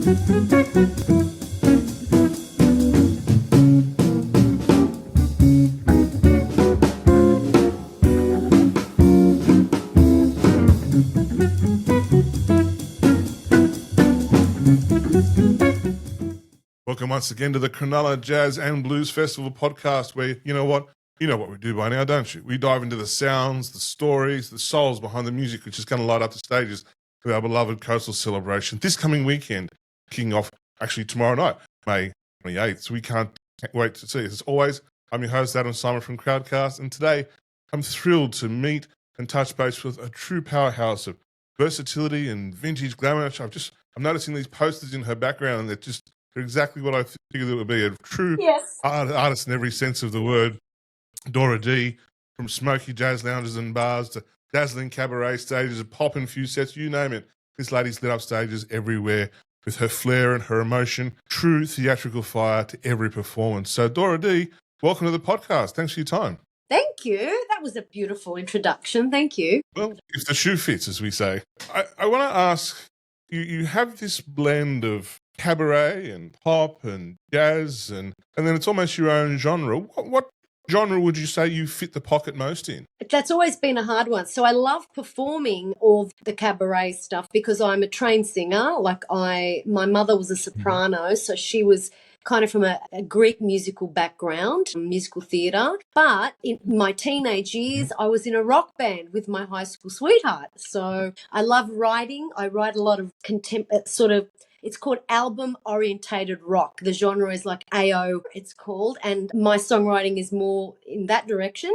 Welcome once again to the Cronulla Jazz and Blues Festival podcast, where, you know what we do by now, don't you? We dive into the sounds, the stories, the souls behind the music, which is going to light up the stages of our beloved coastal celebration this coming weekend, kicking off actually tomorrow night, May 28th. So we can't wait to see it. As always, I'm your host, Adam Simon from CrowdCast, and today I'm thrilled to meet and touch base with a true powerhouse of versatility and vintage glamour. I'm noticing these posters in her background, and they're exactly what I figured it would be, a true artist in every sense of the word. Dora D, from smoky jazz lounges and bars to dazzling cabaret stages, pop-infused sets, you name it. This lady's lit up stages everywhere with her flair and her emotion, true theatrical fire to every performance. So Dora D, welcome to the podcast. Thanks for your time. Thank you. That was a beautiful introduction. Thank you. Well, if the shoe fits, as we say. I want to ask, you have this blend of cabaret and pop and jazz, and then it's almost your own genre. What genre would you say you fit the pocket most in? That's always been a hard one. So I love performing all the cabaret stuff because I'm a trained singer. My mother was a soprano, so she was kind of from a Greek musical background, musical theatre. But in my teenage years, I was in a rock band with my high school sweetheart. So I love writing. I write a lot of it's called album-orientated rock. The genre is like AO, it's called, and my songwriting is more in that direction.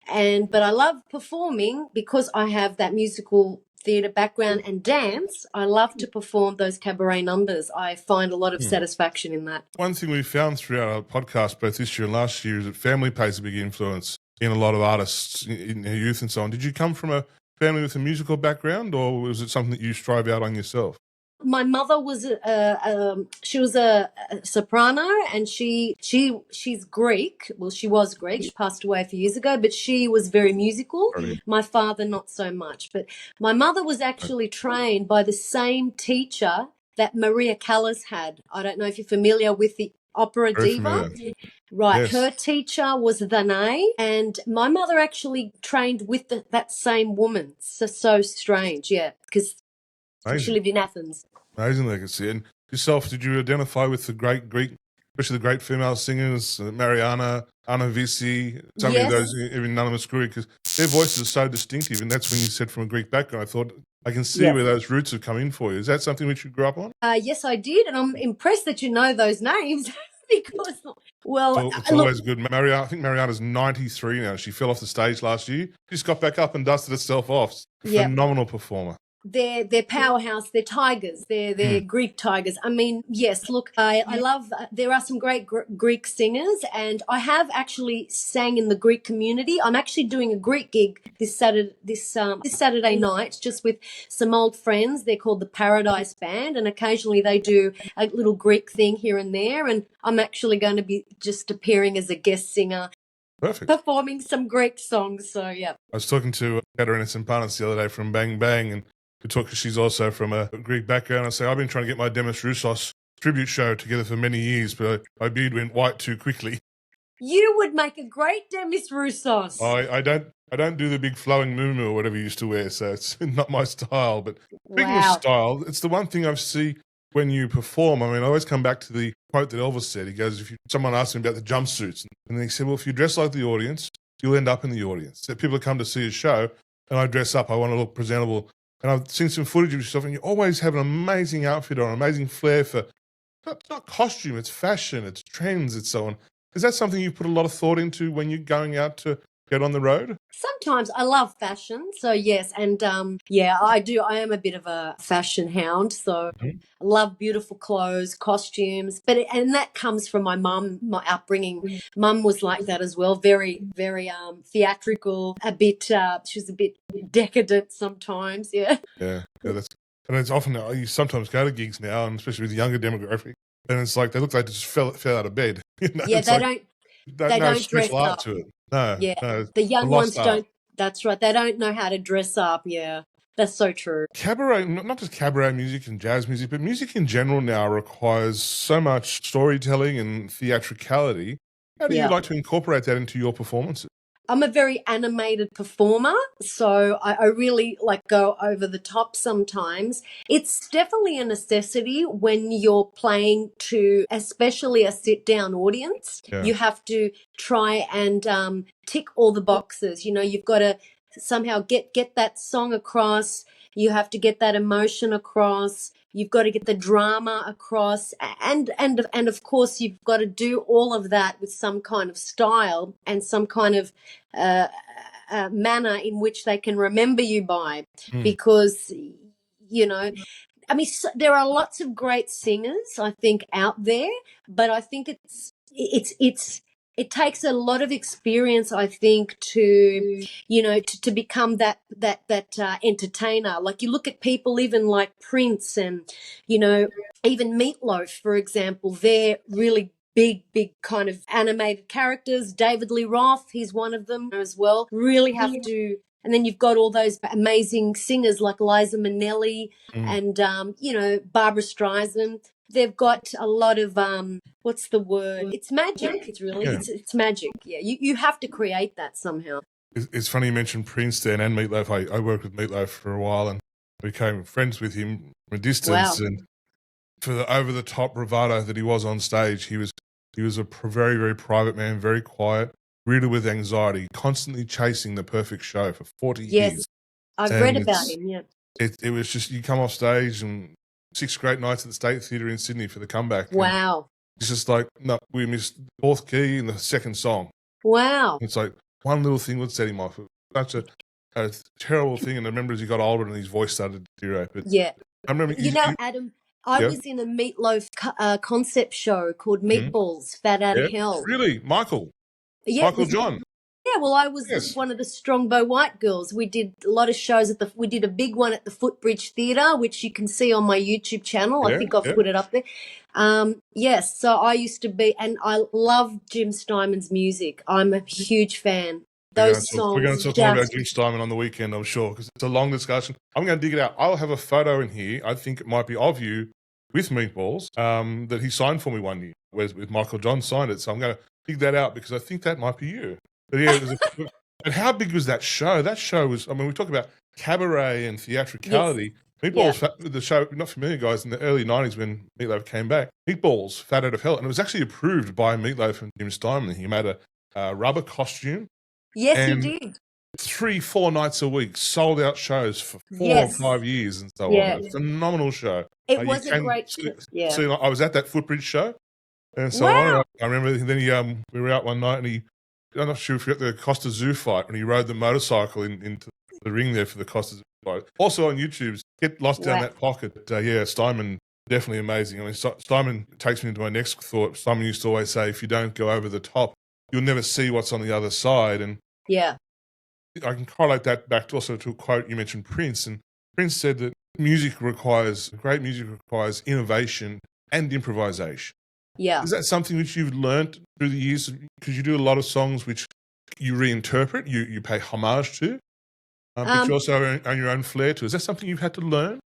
But I love performing because I have that musical theatre background and dance. I love to perform those cabaret numbers. I find a lot of satisfaction in that. One thing we found throughout our podcast, both this year and last year, is that family plays a big influence in a lot of artists in their youth and so on. Did you come from a family with a musical background, or was it something that you strive out on yourself? My mother was she was a soprano, and she's Greek. Well, she was Greek. She passed away a few years ago, but she was very musical. My father, not so much. But my mother was actually trained by the same teacher that Maria Callas had. I don't know if you're familiar with the opera diva. Right. Yes. Her teacher was Danae, and my mother actually trained with that same woman. So strange, yeah, because she lived in Athens. Amazing legacy. And yourself, did you identify with the great Greek, especially the great female singers, Mariana, Anna Vissi, some of those, even Nana Mouskouri, because their voices are so distinctive, and that's when you said from a Greek background, I thought, I can see where those roots have come in for you. Is that something which you grew up on? Yes, I did, and I'm impressed that you know those names. Because, it's always good. I think Mariana's 93 now. She fell off the stage last year. She just got back up and dusted herself off. Phenomenal performer. They're powerhouse. They're tigers. They're Greek tigers. I mean, yes. Look, I love. There are some great Greek singers, and I have actually sang in the Greek community. I'm actually doing a Greek gig this Saturday night, just with some old friends. They're called the Paradise Band, and occasionally they do a little Greek thing here and there. And I'm actually going to be just appearing as a guest singer. Perfect. Performing some Greek songs. So yeah. I was talking to Katerina Simpanis the other day from Bang Bang, and she's also from a Greek background. I say, I've been trying to get my Demis Roussos tribute show together for many years, but my beard went white too quickly. You would make a great Demis Roussos. I don't do the big flowing moo or whatever you used to wear, so it's not my style. But speaking of style, it's the one thing I see when you perform. I mean, I always come back to the quote that Elvis said. He goes, someone asked him about the jumpsuits, and then he said, well, if you dress like the audience, you'll end up in the audience. So people come to see a show, and I dress up. I want to look presentable. And I've seen some footage of yourself, and you always have an amazing outfit or an amazing flair for not costume, it's fashion, it's trends, and so on. Is that something you put a lot of thought into when you're going out to get on the road? Sometimes I love fashion, so yes, and I do. I am a bit of a fashion hound, so I love beautiful clothes, costumes. And that comes from my mum, my upbringing. Mum was like that as well, very, very theatrical. She was a bit decadent sometimes. Yeah. And it's often you sometimes go to gigs now, and especially with the younger demographic, and it's like they look like they just fell out of bed. You know? Yeah, they don't dress up. To it. No, the young ones don't. That's right. They don't know how to dress up. Yeah. That's so true. Cabaret, not just cabaret music and jazz music, but music in general now requires so much storytelling and theatricality. How do you Yeah. like to incorporate that into your performances? I'm a very animated performer, so I really like go over the top sometimes. It's definitely a necessity when you're playing to, especially a sit down audience. Yeah. You have to try and tick all the boxes. You know, you've got to somehow get that song across. You have to get that emotion across. You've got to get the drama across, and of course you've got to do all of that with some kind of style and some kind of manner in which they can remember you by, because you know, I mean, there are lots of great singers, I think, out there, but I think it takes a lot of experience, I think, to to become that entertainer. Like, you look at people even like Prince and even Meatloaf, for example. They're really big kind of animated characters. David Lee Roth, he's one of them as well. Really have to. And then you've got all those amazing singers like Liza Minnelli and Barbara Streisand. They've got a lot of what's the word? It's magic. It's really it's magic. Yeah, you have to create that somehow. It's funny you mentioned Prince then and Meatloaf. I worked with Meatloaf for a while and became friends with him from a distance. Wow. And for the over the top bravado that he was on stage, he was a very, very private man, very quiet, riddled with anxiety, constantly chasing the perfect show for 40 years. I've read about him. Yeah, it was just, you come off stage and 6 great nights at the State Theatre in Sydney for the comeback. Wow. It's just like, no, we missed the 4th key in the 2nd song. Wow. It's like one little thing would set him off. It was such a terrible thing. And I remember as he got older and his voice started to deteriorate. But yeah. I remember, Adam, I was in a Meatloaf concept show called Meatballs, Fat Out of Hell. Really? Michael John. Yeah, well, I was one of the Strongbow White Girls. We did a lot of shows we did a big one at the Footbridge Theatre, which you can see on my YouTube channel. I think I've put it up there. Yes, so I used to be, and I love Jim Steinman's music. I'm a huge fan. Those songs. We're going to talk more about Jim Steinman on the weekend, I'm sure, because it's a long discussion. I'm going to dig it out. I'll have a photo in here. I think it might be of you with Meatballs that he signed for me one year, with Michael John signed it. So I'm going to dig that out because I think that might be you. But yeah, and how big was that show? That show was, I mean, we talk about cabaret and theatricality. Yes. Meatballs, the show, not familiar guys, in the early 90s when Meatloaf came back, Meatballs, Fat Out of Hell. And it was actually approved by Meatloaf and Jim Steinman. He made a rubber costume. Yes, he did. 3-4 nights a week, sold out shows for 4 or 5 years and so on. It was a phenomenal show. It was a great show. Yeah. So I was at that Footbridge show and so on. I remember then we were out one night and I'm not sure if you got the Costa Zoo fight when he rode the motorcycle into the ring there for the Costa Zoo fight. Also on YouTube, get lost down that pocket. Steinman, definitely amazing. I mean, Steinman takes me into my next thought. Steinman used to always say, if you don't go over the top, you'll never see what's on the other side. And I can correlate that back to also to a quote you mentioned, Prince. And Prince said that great music requires innovation and improvisation. Yeah. Is that something which you've learned through the years? Because you do a lot of songs which you reinterpret, you pay homage to, but you also own your own flair to. Is that something you've had to learn?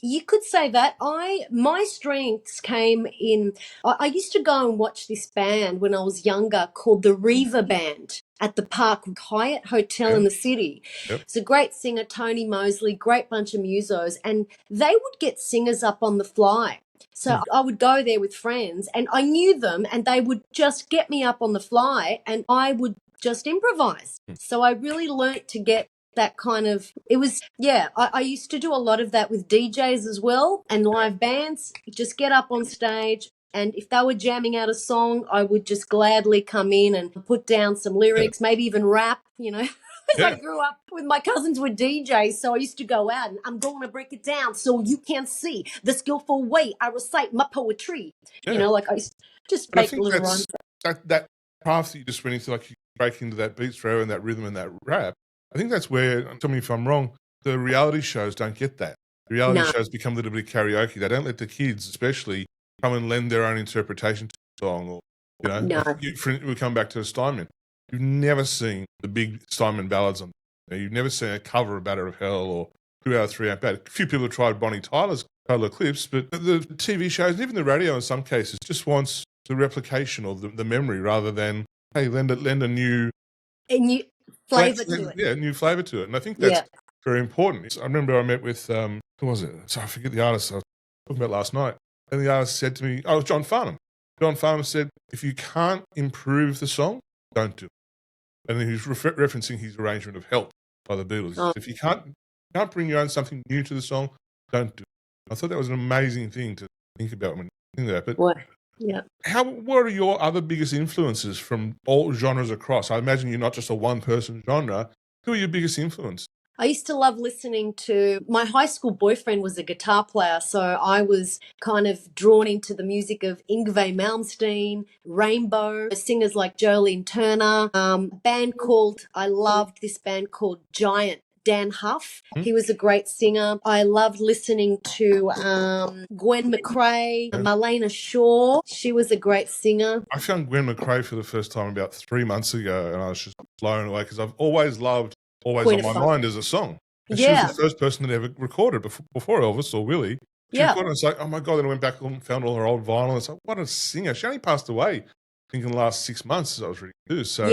You could say that. My strengths came in. I used to go and watch this band when I was younger called the Reva Band at the Park Hyatt Hotel in the city. Yep. It's a great singer, Tony Mosley, great bunch of musos, and they would get singers up on the fly. So I would go there with friends and I knew them and they would just get me up on the fly and I would just improvise. So I really learnt to get that kind of, I used to do a lot of that with DJs as well and live bands. Just get up on stage and if they were jamming out a song, I would just gladly come in and put down some lyrics, maybe even rap, I grew up with my cousins were DJs, so I used to go out and I'm going to break it down so you can see the skillful way I recite my poetry. I used to just make little rhymes. That path that you just went into, like you break into that beat throw and that rhythm and that rap, I think that's where, tell me if I'm wrong, the reality shows don't get that. The reality shows become a little bit of karaoke. They don't let the kids, especially, come and lend their own interpretation to the song. Or, we come back to Steinman. You've never seen the big Steinman ballads on You've never seen a cover of Batter of Hell or 2 Hour 3 Ain't Bad. A few people have tried Bonnie Tyler's Total Eclipse, but the TV shows and even the radio in some cases just wants the replication or the memory rather than, hey, lend a new flavour to it. Yeah, new flavour to it. And I think that's very important. I remember I met with, who was it? Sorry, I forget the artist I was talking about last night. And the artist said to me, oh, it was John Farnham. John Farnham said, if you can't improve the song, don't do it. And then he was referencing his arrangement of Help by the Beatles. Oh. If you can't bring your own something new to the song, don't do it. I thought that was an amazing thing to think about when you think that. But what are your other biggest influences from all genres across? I imagine you're not just a one-person genre. Who are your biggest influence? I used to love listening to, my high school boyfriend was a guitar player, so I was kind of drawn into the music of Yngwie Malmsteen, Rainbow, singers like Jolene Turner, I loved this band called Giant. Dan Huff, he was a great singer. I loved listening to Gwen McRae, Marlena Shaw. She was a great singer. I found Gwen McRae for the first time about 3 months ago, and I was just blown away because I've always loved Always Queen on My Mind as a song. And she was the first person that ever recorded before Elvis or Willie. She recorded and it's like, oh my God, then I went back and found all her old vinyl. And it's like, what a singer. She only passed away, I think, in the last 6 months as I was reading too. So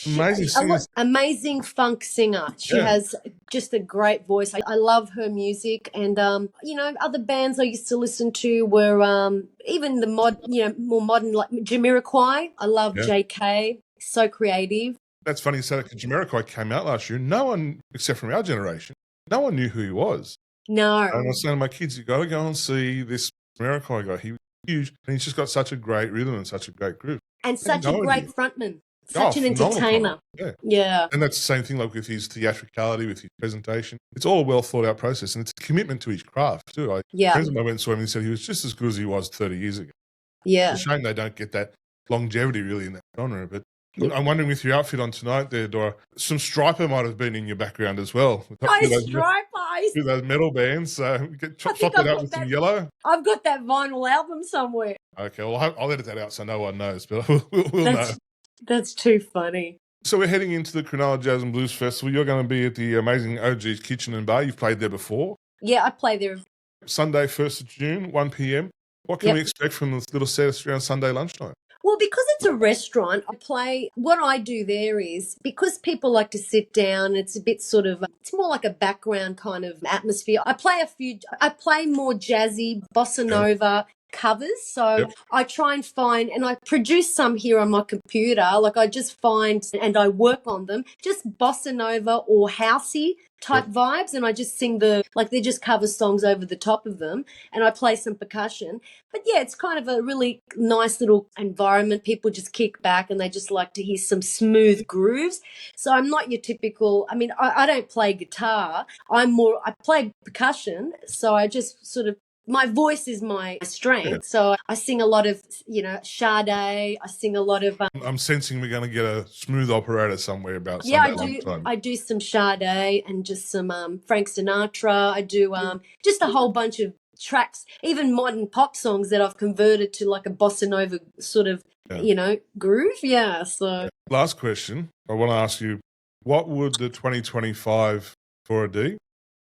amazing singer. Amazing funk singer. She has just a great voice. I love her music. And, other bands I used to listen to were even the more modern, like Jamiroquai. I love JK. So creative. That's funny you said it because Jamiroquai came out last year. No one, except from our generation, no one knew who he was. No. And I was saying to my kids, you got to go and see this Jamiroquai guy. He was huge, and he's just got such a great rhythm and such a great groove. And such a great frontman. Such an entertainer. Yeah. And that's the same thing like with his theatricality, with his presentation. It's all a well thought out process, and it's a commitment to his craft too. Friends of mine went and saw him and said he was just as good as he was 30 years ago. Yeah. It's a shame they don't get that longevity really in that genre, but I'm wondering with your outfit on tonight there, Dora, some Striper might have been in your background as well. Striper! With those metal bands, so chop it out with some yellow. I've got that vinyl album somewhere. Okay, well, I'll edit that out so no one knows, but we'll know. That's too funny. So we're heading into the Cronulla Jazz and Blues Festival. You're going to be at the amazing OG's Kitchen and Bar. You've played there before. Yeah, I play there. Sunday, 1st of June, 1 p.m. What can we expect from this little set around Sunday lunchtime? Well, because it's a restaurant, what I do there is, because people like to sit down, it's a bit sort of, it's more like a background kind of atmosphere. I play more jazzy, bossa nova covers. So I try and find, and I produce some here on my computer, like I just find, and I work on them, just bossa nova or housey type vibes, and I just sing they just cover songs over the top of them, and I play some percussion. But yeah, it's kind of a really nice little environment. People just kick back and they just like to hear some smooth grooves. So I'm not your typical, I don't play guitar. I play percussion. So I just sort of, my voice is my strength. Yeah. So I sing a lot of, Sade. I sing a lot of... I'm sensing we're going to get a smooth operator somewhere about I do some Sade and just some Frank Sinatra. I do just a whole bunch of tracks, even modern pop songs that I've converted to like a bossa nova sort of, groove. Yeah, so... Last question. I want to ask you, what would the 2025 Dora D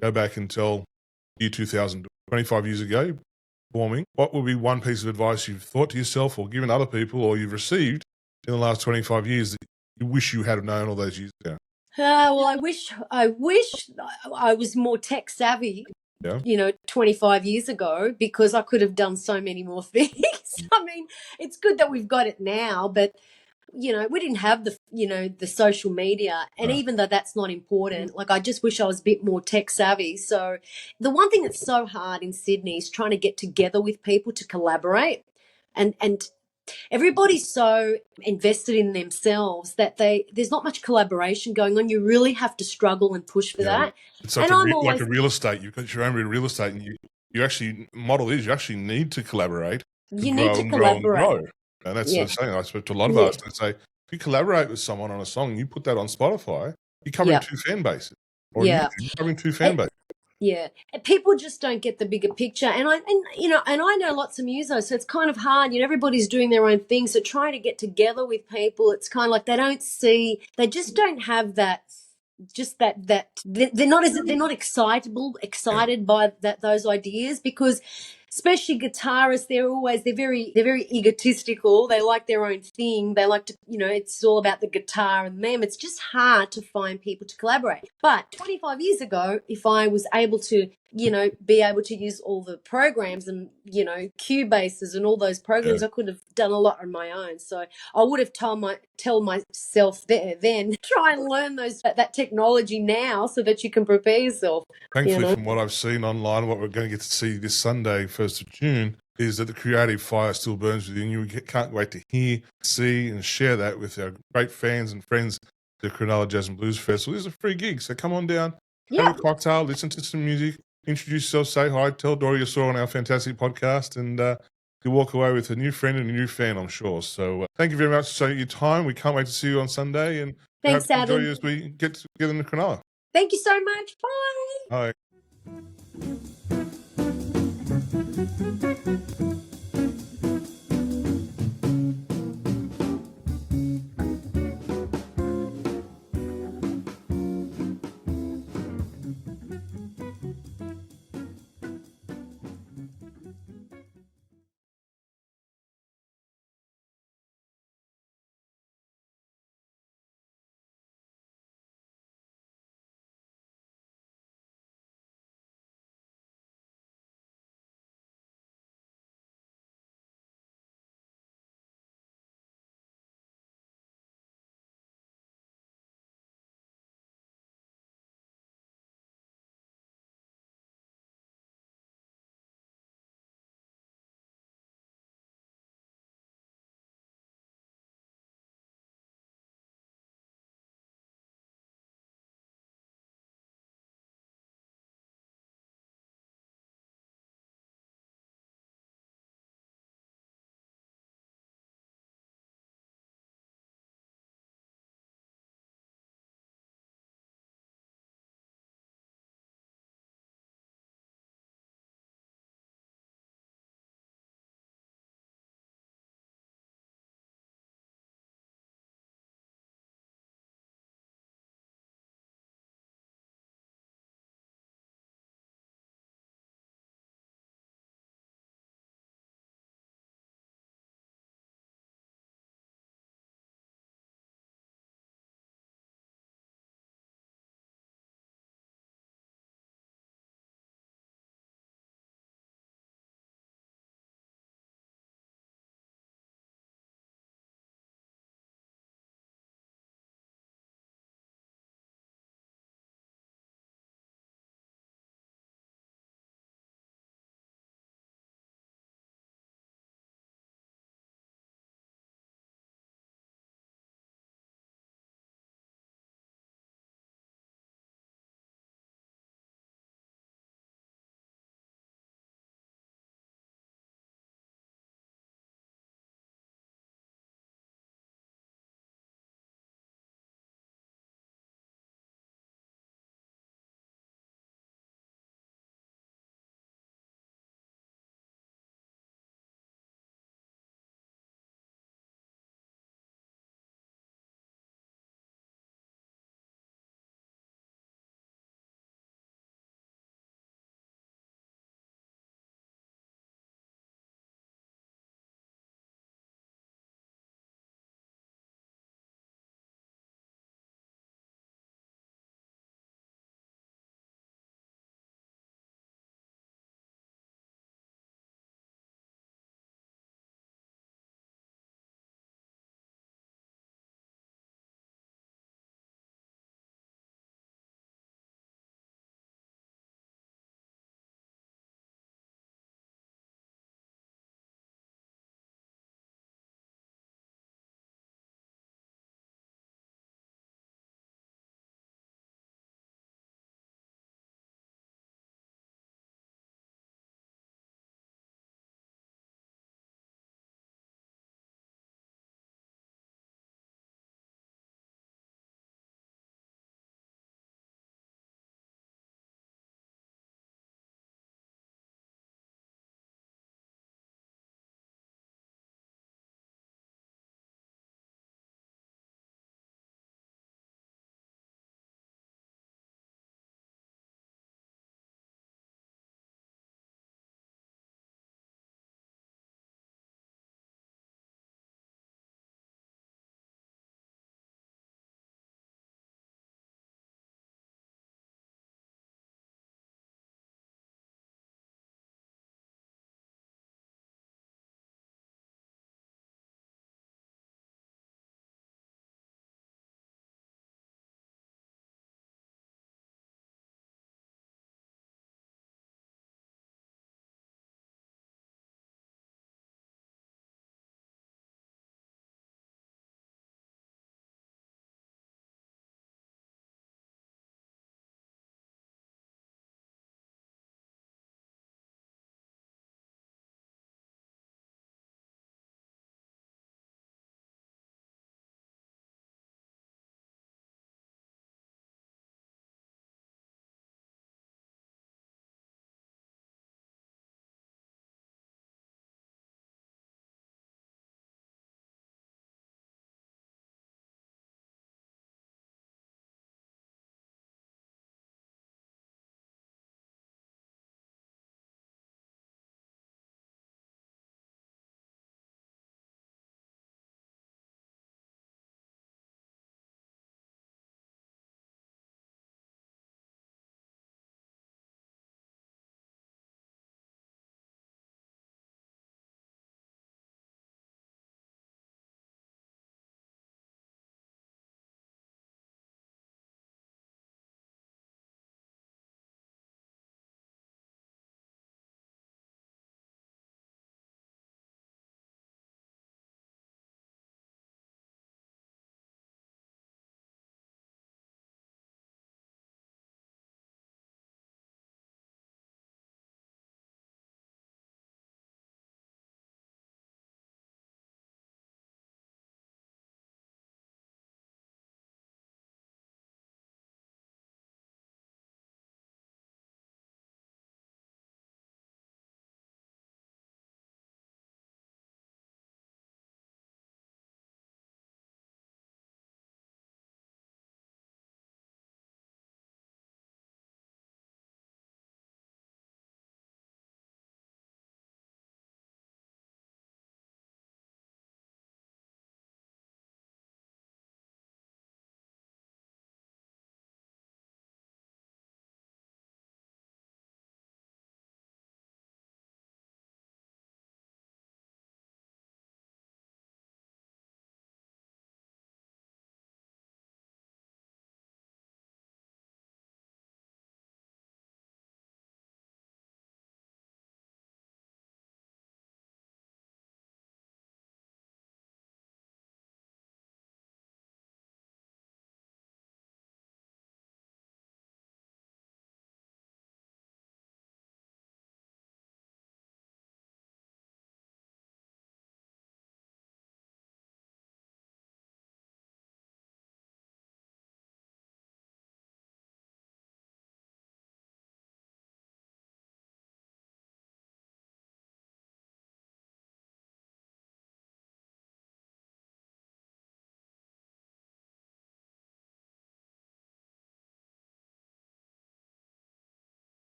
go back and tell year 2000 25 years ago, performing, what would be one piece of advice you've thought to yourself or given other people or you've received in the last 25 years that you wish you had known all those years ago? Well, I wish I was more tech savvy, 25 years ago, because I could have done so many more things. It's good that we've got it now, but we didn't have the social media, and even though that's not important, I just wish I was a bit more tech savvy. So the one thing that's so hard in Sydney is trying to get together with people to collaborate, and everybody's so invested in themselves that there's not much collaboration going on. You really have to struggle and push for that. It's like a real estate. You've got your own real estate, and you actually need to collaborate. You need to collaborate. And that's what I'm saying. I spoke to a lot of artists and say, if you collaborate with someone on a song and you put that on Spotify, you're covering two fan bases. Or you're covering two fan bases. Yeah. And people just don't get the bigger picture. And I know lots of musos, so it's kind of hard. Everybody's doing their own thing. So trying to get together with people, it's kind of like they just don't have that just that they're not excited by those ideas, because especially guitarists, they're very egotistical. They like their own thing. They like to, it's all about the guitar and them. It's just hard to find people to collaborate. But 25 years ago, if I was able to, be able to use all the programs and, Cubases and all those programs, Yeah. I could have done a lot on my own. So I would have tell myself then try and learn that technology now so that you can prepare yourself. Thankfully, from what I've seen online, what we're going to get to see this Sunday, 1st of June, is that the creative fire still burns within you. We can't wait to hear, see, and share that with our great fans and friends at the Cronulla Jazz Blues Festival. This is a free gig, so come on down, have a cocktail, listen to some music, introduce yourself, say hi, tell Dora you saw on our fantastic podcast, and you'll walk away with a new friend and a new fan, I'm sure. So thank you very much for your time. We can't wait to see you on Sunday, and Thanks, enjoy Adam. you as we get together in the Cronulla. Thank you so much. Bye. Bye.